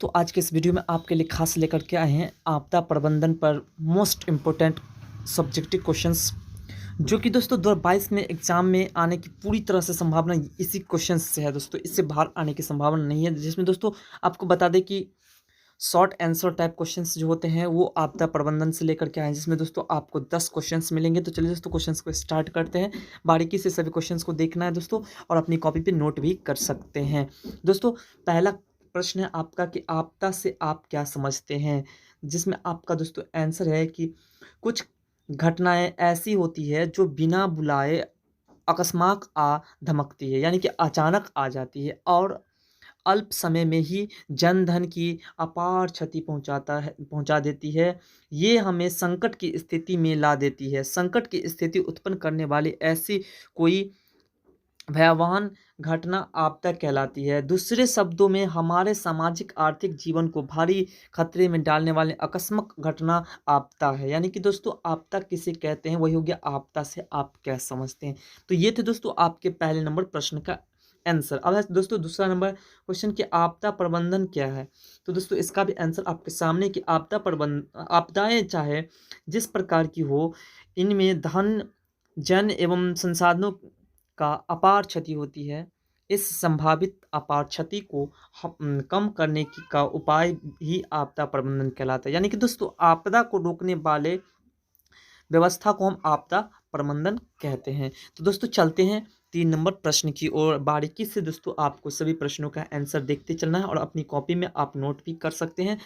दोस्तों आज के इस वीडियो में आपके लिए खास लेकर के आए हैं आपदा प्रबंधन पर मोस्ट इम्पोर्टेंट सब्जेक्टिव क्वेश्चंस, जो कि दोस्तों 2022 में एग्जाम में आने की पूरी तरह से संभावना इसी क्वेश्चन से है। दोस्तों इससे बाहर आने की संभावना नहीं है, जिसमें दोस्तों आपको बता दें कि शॉर्ट आंसर टाइप क्वेश्चंस जो होते हैं वो आपदा प्रबंधन से लेकर के आए हैं, जिसमें दोस्तों आपको 10 क्वेश्चंस मिलेंगे। तो चलिए दोस्तों क्वेश्चंस को स्टार्ट करते हैं। बारीकी से सभी क्वेश्चंस को देखना है दोस्तों, और अपनी कॉपी पे नोट भी कर सकते हैं। दोस्तों पहला प्रश्न है आपका कि आपदा से आप क्या समझते हैं, जिसमें आपका दोस्तों आंसर है कि कुछ घटनाएं ऐसी होती है जो बिना बुलाए अकस्मात आ धमकती है, यानी कि अचानक आ जाती है और अल्प समय में ही जनधन की अपार क्षति पहुंचा देती है। ये हमें संकट की स्थिति में ला देती है। संकट की स्थिति उत्पन्न करने वाली ऐसी कोई भयावह घटना आपदा कहलाती है। दूसरे शब्दों में हमारे सामाजिक आर्थिक जीवन को भारी खतरे में डालने वाले आकस्मिक घटना आपदा है। यानी कि दोस्तों आपदा किसे कहते हैं, वही हो गया आपदा से आप क्या समझते हैं। तो ये थे दोस्तों आपके पहले नंबर प्रश्न का आंसर। अब है दोस्तों दूसरा नंबर क्वेश्चन कि आपदा प्रबंधन क्या है। तो दोस्तों इसका भी आंसर आपके सामने कि आपदाएं चाहे जिस प्रकार की हो, इनमें धन जन एवं संसाधनों का अपार क्षति होती है। इस संभावित अपार क्षति को कम करने की का उपाय ही आपदा प्रबंधन कहलाता है। यानी कि दोस्तों आपदा को रोकने वाले व्यवस्था को हम आपदा प्रबंधन कहते हैं। तो दोस्तों चलते हैं 3 नंबर प्रश्न की ओर। बारीकी से दोस्तों आपको सभी प्रश्नों का आंसर देखते चलना है और अपनी कॉपी में आप नोट भी कर सकते हैं।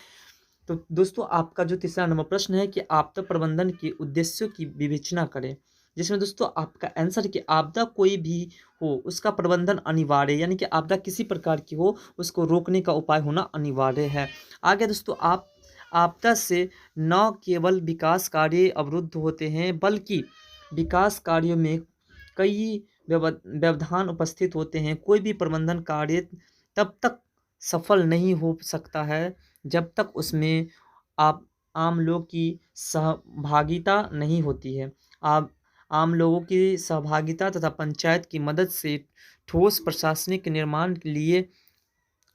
तो दोस्तों आपका जो तीसरा नंबर प्रश्न है कि आपदा प्रबंधन के उद्देश्यों की विवेचना करें, जिसमें दोस्तों आपका आंसर है कि आपदा कोई भी हो उसका प्रबंधन अनिवार्य है। यानी कि आपदा किसी प्रकार की हो उसको रोकने का उपाय होना अनिवार्य है। आगे दोस्तों आपदा से न केवल विकास कार्य अवरुद्ध होते हैं, बल्कि विकास कार्यों में कई व्यवधान उपस्थित होते हैं। कोई भी प्रबंधन कार्य तब तक सफल नहीं हो सकता है जब तक उसमें आप आम लोग की सहभागिता नहीं होती है। आप आम लोगों की सहभागिता तथा पंचायत की मदद से ठोस प्रशासनिक निर्माण के लिए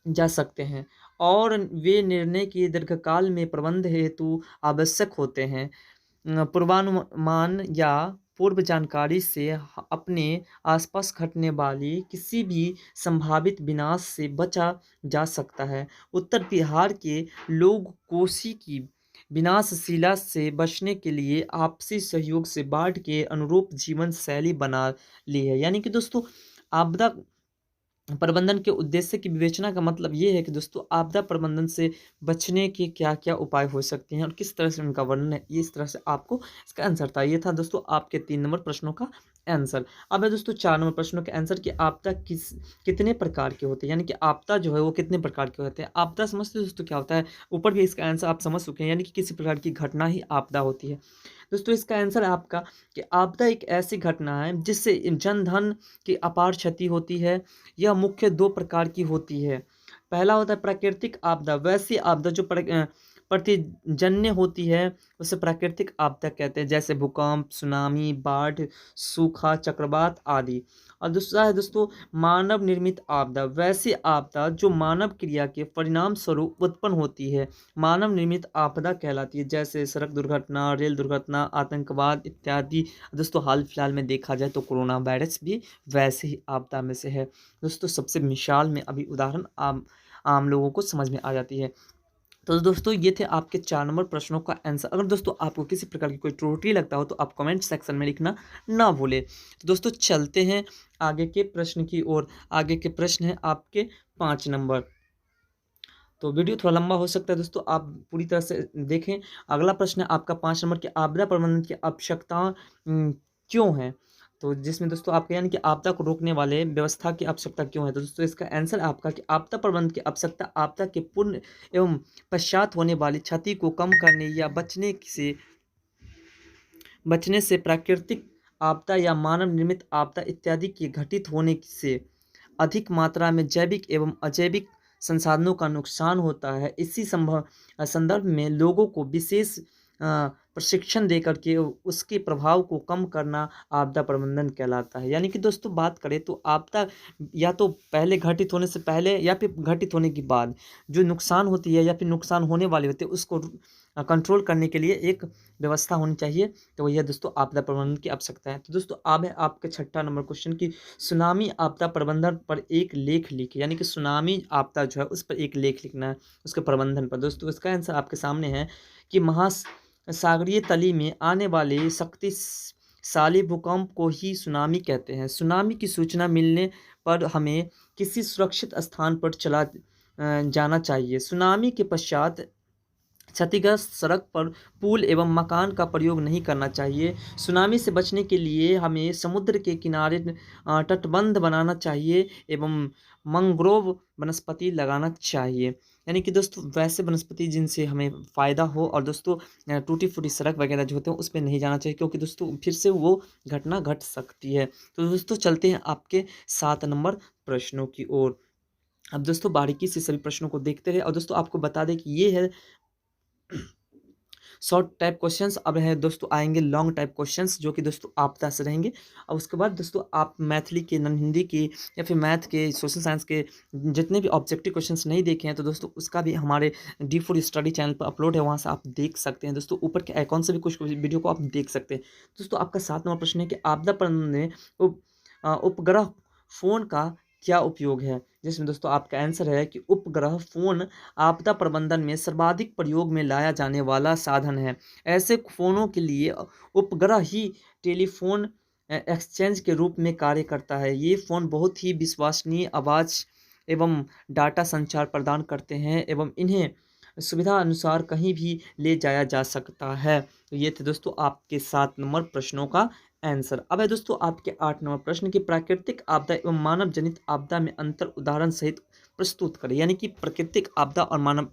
जा सकते हैं, और वे निर्णय के दीर्घकाल में प्रबंध हेतु आवश्यक होते हैं। पूर्वानुमान या पूर्व जानकारी से अपने आसपास घटने वाली किसी भी संभावित विनाश से बचा जा सकता है। उत्तर बिहार के लोग कोसी की विनाशशीला से बचने के लिए आपसी सहयोग से बाढ़ के अनुरूप जीवन शैली बना ली है। यानी कि दोस्तों आपदा प्रबंधन के उद्देश्य की विवेचना का मतलब ये है कि दोस्तों आपदा प्रबंधन से बचने के क्या क्या उपाय हो सकते हैं और किस तरह से उनका वर्णन है, इस तरह से आपको इसका आंसर था। ये था दोस्तों आपके 3 नंबर प्रश्नों का आंसर। अब है दोस्तों 4 नंबर प्रश्नों के आंसर कि आपदा कितने प्रकार के होते हैं, यानी कि आपदा जो है वो कितने प्रकार के होते हैं। आपदा समझते हो दोस्तों क्या होता है, ऊपर भी इसका आंसर आप समझ चुके हैं, यानी कि किसी प्रकार की घटना ही आपदा होती है। दोस्तों इसका आंसर है आपका कि आपदा एक ऐसी घटना है जिससे जनधन की अपार क्षति होती है। यह मुख्य 2 प्रकार की होती है। पहला होता है प्राकृतिक आपदा। वैसी आपदा जो प्रतिजन्य होती है उसे प्राकृतिक आपदा कहते हैं, जैसे भूकंप, सुनामी, बाढ़, सूखा, चक्रवात आदि। और दूसरा है दोस्तों मानव निर्मित आपदा। वैसी आपदा जो मानव क्रिया के परिणाम स्वरूप उत्पन्न होती है मानव निर्मित आपदा कहलाती है, जैसे सड़क दुर्घटना, रेल दुर्घटना, आतंकवाद इत्यादि। दोस्तों हाल फिलहाल में देखा जाए तो कोरोना वायरस भी वैसे ही आपदा में से है। दोस्तों सबसे मिसाल में अभी उदाहरण आम लोगों को समझ में आ जाती है। तो दोस्तों ये थे आपके 4 नंबर प्रश्नों का आंसर। अगर दोस्तों आपको किसी प्रकार की कोई त्रुटि लगता हो तो आप कमेंट सेक्शन में लिखना ना भूलें। तो दोस्तों चलते हैं आगे के प्रश्न की ओर। आगे के प्रश्न है आपके 5 नंबर। तो वीडियो थोड़ा लंबा हो सकता है दोस्तों, आप पूरी तरह से देखें। अगला प्रश्न है आपका 5 नंबर कि आपदा प्रबंधन की आवश्यकता क्यों है। तो जिसमें दोस्तों आपका यानी कि आपदा को रोकने वाले व्यवस्था की आवश्यकता क्यों है। तो दोस्तों इसका आंसर आपका कि आपदा प्रबंधन की आवश्यकता आपदा के पूर्ण एवं पश्चात होने वाली क्षति को कम करने या बचने से प्राकृतिक आपदा या मानव निर्मित आपदा इत्यादि के घटित होने से अधिक मात्रा में जैविक एवं अजैविक संसाधनों का नुकसान होता है। इसी संदर्भ में लोगों को विशेष प्रशिक्षण दे करके उसके प्रभाव को कम करना आपदा प्रबंधन कहलाता है। यानी कि दोस्तों बात करें तो आपदा या तो पहले घटित होने से पहले या फिर घटित होने के बाद जो नुकसान होती है या फिर नुकसान होने वाले होते हैं उसको कंट्रोल करने के लिए एक व्यवस्था होनी चाहिए। तो यह दोस्तों आपदा प्रबंधन की आवश्यकता है। तो दोस्तों अब है आपके छठा नंबर क्वेश्चन की सुनामी आपदा प्रबंधन पर एक लेख लिखिए। यानी कि सुनामी आपदा जो है उस पर एक लेख लिखना है, उसके प्रबंधन पर। दोस्तों इसका आंसर आपके सामने है कि महासागरीय तली में आने वाले शक्तिशाली भूकंप को ही सुनामी कहते हैं। सुनामी की सूचना मिलने पर हमें किसी सुरक्षित स्थान पर चला जाना चाहिए। सुनामी के पश्चात क्षतिग्रस्त सड़क पर पुल एवं मकान का प्रयोग नहीं करना चाहिए। सुनामी से बचने के लिए हमें समुद्र के किनारे तटबंध बनाना चाहिए एवं मैंग्रोव वनस्पति लगाना चाहिए। यानी कि दोस्तों वैसे वनस्पति जिनसे हमें फ़ायदा हो, और दोस्तों टूटी फूटी सड़क वगैरह जो होते हैं उस पर नहीं जाना चाहिए, क्योंकि दोस्तों फिर से वो घटना घट सकती है। तो दोस्तों चलते हैं आपके 7 नंबर प्रश्नों की ओर। अब दोस्तों बारीकी से सभी प्रश्नों को देखते रहे, और दोस्तों आपको बता दें कि ये है शॉर्ट टाइप क्वेश्चंस। अब है दोस्तों आएंगे लॉन्ग टाइप क्वेश्चंस जो कि दोस्तों आपदा से रहेंगे। और उसके बाद दोस्तों आप मैथिली के, नॉन हिंदी के या फिर मैथ के, सोशल साइंस के जितने भी ऑब्जेक्टिव क्वेश्चंस नहीं देखे हैं तो दोस्तों उसका भी हमारे D4 स्टडी चैनल पर अपलोड है, वहाँ से आप देख सकते हैं। दोस्तों ऊपर के आइकॉन से भी कुछ वीडियो को आप देख सकते हैं। दोस्तों आपका 7 नंबर प्रश्न है कि आपदा प्रबंधन में उपग्रह फ़ोन का क्या उपयोग है, जिसमें दोस्तों आपका आंसर है कि उपग्रह फ़ोन आपदा प्रबंधन में सर्वाधिक प्रयोग में लाया जाने वाला साधन है। ऐसे फ़ोनों के लिए उपग्रह ही टेलीफोन एक्सचेंज के रूप में कार्य करता है। ये फ़ोन बहुत ही विश्वसनीय आवाज़ एवं डाटा संचार प्रदान करते हैं एवं इन्हें सुविधा अनुसार कहीं भी ले जाया जा सकता है। तो ये थे दोस्तों आपके 7 नंबर प्रश्नों का आंसर। अब है दोस्तों आपके 8 नंबर प्रश्न की प्राकृतिक आपदा एवं मानव जनित आपदा में अंतर उदाहरण सहित प्रस्तुत करें। यानी कि प्राकृतिक आपदा और मानव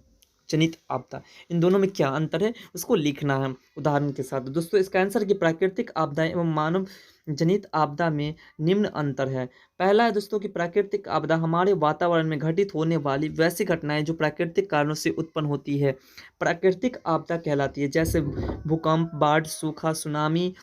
जनित आपदा, इन दोनों में क्या अंतर है उसको लिखना है उदाहरण के साथ। दोस्तों इसका आंसर कि प्राकृतिक आपदा एवं मानव जनित आपदा में निम्न अंतर है। पहला है दोस्तों कि प्राकृतिक आपदा हमारे वातावरण में घटित होने वाली वैसी घटनाएं जो प्राकृतिक कारणों से उत्पन्न होती है, प्राकृतिक आपदा कहलाती है। जैसे भूकंप, बाढ़, सूखा, सुनामी,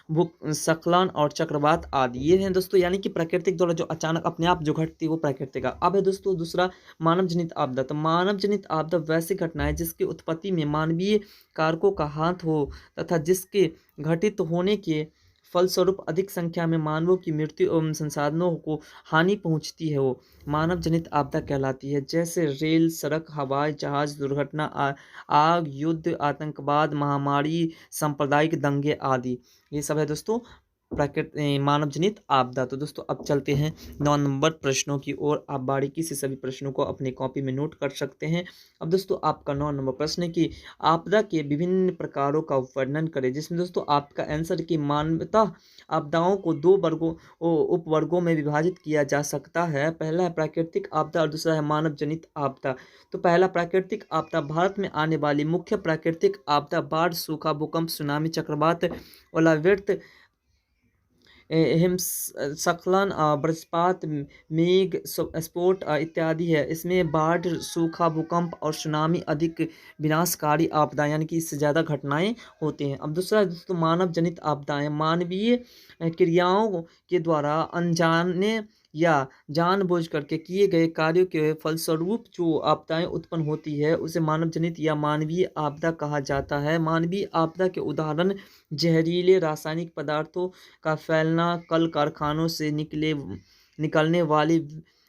भूस्खलन और चक्रवात आदि, ये हैं दोस्तों यानी कि प्रकृतिक द्वारा जो अचानक अपने आप जो घटती है वो प्राकृतिक। अब है दोस्तों दूसरा मानव जनित आपदा। तो मानव जनित आपदा वैसी घटना है जिसकी उत्पत्ति में मानवीय कारकों का हाथ हो तथा जिसके घटित होने के फलस्वरूप अधिक संख्या में मानवों की मृत्यु एवं संसाधनों को हानि पहुंचती है, वो मानव जनित आपदा कहलाती है। जैसे रेल, सड़क, हवाई जहाज दुर्घटना, आग, युद्ध, आतंकवाद, महामारी, सांप्रदायिक दंगे आदि, ये सब है दोस्तों मानव जनित आपदा। तो दोस्तों अब चलते हैं 9 नंबर प्रश्नों की ओर। आप बारीकी से सभी प्रश्नों को अपनी कॉपी में नोट कर सकते हैं। अब दोस्तों आपका 9 नंबर प्रश्न है कि आपदा के विभिन्न प्रकारों का वर्णन करें, जिसमें दोस्तों आपका आंसर कि मानवतः आपदाओं को 2 उपवर्गों में विभाजित किया जा सकता है। पहला है प्राकृतिक आपदा और दूसरा है मानव जनित आपदा। तो पहला प्राकृतिक आपदा, भारत में आने वाली मुख्य प्राकृतिक आपदा बाढ़, सूखा, भूकंप, सुनामी, चक्रवात, ओलावृष्टि, हिमस्खलन, वज्रपात, मेघ स्फोट इत्यादि है। इसमें बाढ़, सूखा, भूकंप और सुनामी अधिक विनाशकारी आपदा यानी कि इससे ज़्यादा घटनाएं होती हैं। अब दूसरा दोस्तों मानव जनित आपदाएं, मानवीय क्रियाओं के द्वारा अनजाने या जानबूझ करके किए गए कार्यों के फलस्वरूप जो आपदाएं उत्पन्न होती है उसे मानव जनित या मानवीय आपदा कहा जाता है। मानवीय आपदा के उदाहरण जहरीले रासायनिक पदार्थों का फैलना, कल कारखानों से निकलने वाली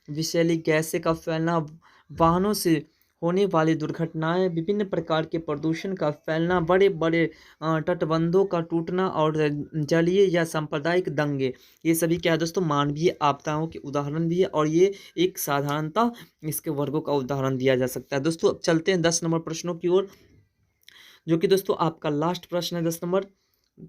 विषैली गैसें का फैलना, वाहनों से होने वाली दुर्घटनाएं, विभिन्न प्रकार के प्रदूषण का फैलना, बड़े बड़े तटबंधों का टूटना और जलीय या सांप्रदायिक दंगे, ये सभी क्या है दोस्तों मानवीय आपदाओं के उदाहरण भी है, और ये एक साधारणतः इसके वर्गों का उदाहरण दिया जा सकता है। दोस्तों अब चलते हैं 10 नंबर प्रश्नों की ओर, जो कि दोस्तों आपका लास्ट प्रश्न है 10 नंबर।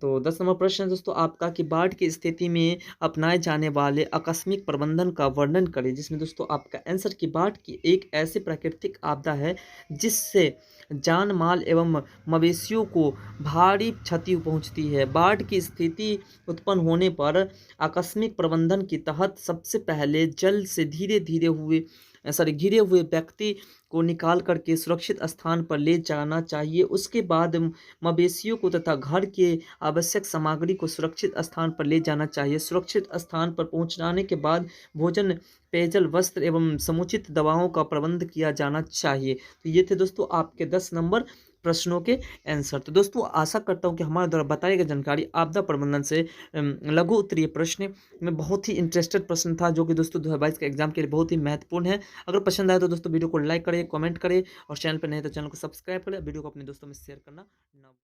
तो 10 नंबर प्रश्न है दोस्तों आपका कि बाढ़ की स्थिति में अपनाए जाने वाले आकस्मिक प्रबंधन का वर्णन करें, जिसमें दोस्तों आपका आंसर कि बाढ़ की एक ऐसी प्राकृतिक आपदा है जिससे जान माल एवं मवेशियों को भारी क्षति पहुंचती है। बाढ़ की स्थिति उत्पन्न होने पर आकस्मिक प्रबंधन के तहत सबसे पहले जल से धीरे धीरे हुए घिरे हुए व्यक्ति को निकाल करके सुरक्षित स्थान पर ले जाना चाहिए। उसके बाद मवेशियों को तथा घर के आवश्यक सामग्री को सुरक्षित स्थान पर ले जाना चाहिए। सुरक्षित स्थान पर पहुंचाने के बाद भोजन, पेयजल, वस्त्र एवं समुचित दवाओं का प्रबंध किया जाना चाहिए। तो ये थे दोस्तों आपके 10 नंबर प्रश्नों के आंसर। तो दोस्तों आशा करता हूँ कि हमारे द्वारा बताई गई जानकारी आपदा प्रबंधन से लघु उत्तरीय प्रश्न में बहुत ही इंटरेस्टेड प्रश्न था, जो कि दोस्तों 2022 के एग्जाम के लिए बहुत ही महत्वपूर्ण है। अगर पसंद आए तो दोस्तों वीडियो को लाइक करें, कमेंट करें और चैनल पर नहीं तो चैनल को सब्सक्राइब करें। वीडियो को अपने दोस्तों में शेयर करना ना